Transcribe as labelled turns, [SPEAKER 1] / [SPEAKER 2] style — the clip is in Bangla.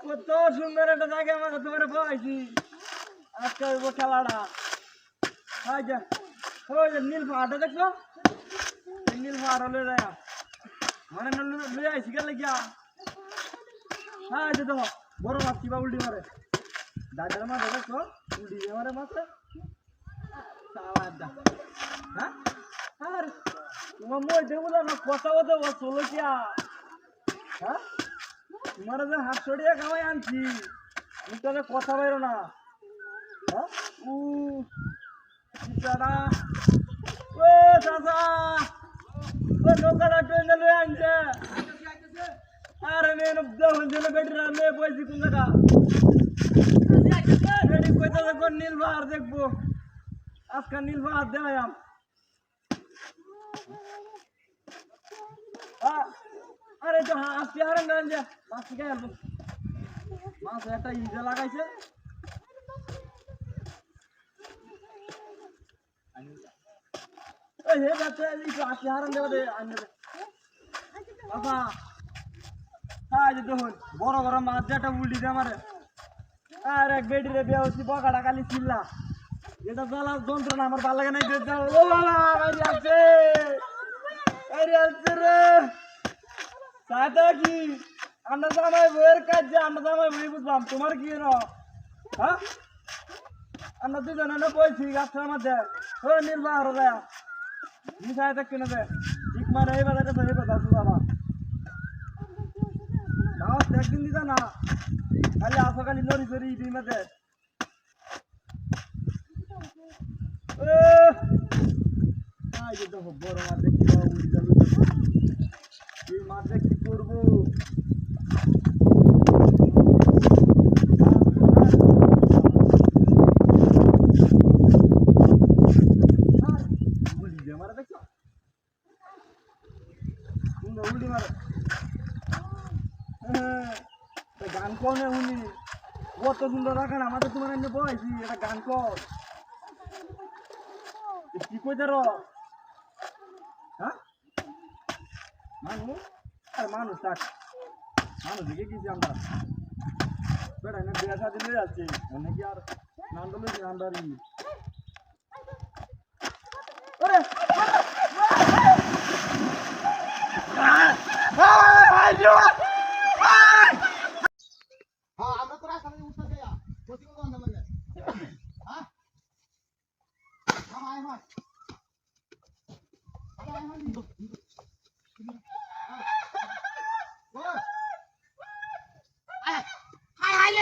[SPEAKER 1] কত সুন্দর একটা জায়গা আমাকে তোমার পাইছি আজকে ওই খেলাটা ওই যে নীল পাহাড়টা দেখছো নীল পাহাড় হলে যায় মানে লুয়ে আইসি গেলে গিয়া হ্যাঁ যে দেখো বড় মাছ কিবা উল্টি মারে দাদার মাছ দেখছো উল্টি মারে মাছ হ্যাঁ আর তোমার মই দেবো না কথা বলতে চলো কিয়া হ্যাঁ তোমার যে হাত সরিয়ে কামাই আনছি আমি তাহলে কথা বাইরো না হ্যাঁ দাদা ও চাচা ও নৌকাটা ট্রেনে লয়ে আনছে আরে నేను ఉద్యోగం పెట్టిరా మే పోయి కుందగా রেডি কইতে দেখো নীল পাহাড় দেখবো আজকে নীল পাহাড় দেখাম আরে তো আজকে হারান দেন যে মাছ থেকে আনবো মাছ একটা ইজা লাগাইছে ওই হে যাচ্ছে একটু আজকে হারান দেওয়া দে আনবে বাবা হ্যাঁ যে দেখুন বড় বড় মাছ যেটা উল্টি দিয়ে মারে আর এক বেডি রে বিয়ে হচ্ছি বকাটা খালি চিল্লা এটা জ্বালা যন্ত্রণা আমার ভালো লাগে নাই ও বাবা আসছে রে সাথে কি আমরা জামাই বইয়ের কাজ যে আমরা জামাই বই বুঝলাম তোমার কি হ্যাঁ আমরা দুজনে না বইছি গাছটার মধ্যে ও নির্বাহ রে মিশাই দেখ কিনে দে ঠিক মারে এই বাজারে এই কথা বাবা একদিন দিতা না খালি আসো খালি লড়ি চড়ি ইটির মধ্যে দেখো বড় মাছ দেখি এই মাছ কি করবো মারা দেখছো উল্টি মারে গান কনে উনি কত সুন্দর রাখেন আমাদের তোমার এনে বয়সি এটা গান কর কি কইতে হ্যাঁ মানুষ আর মানুষ থাক মানুষ দেখে গেছি আমরা বেটা এনে বিয়া সাথে নিয়ে যাচ্ছি নাকি আর নান্দলে নান্দারি ওরে
[SPEAKER 2] আমরা তো রাস্তা দিয়ে উঠতে যাই কোচিং কোন নাম লাগে হ্যাঁ আয় মার আয় মার হাই হাই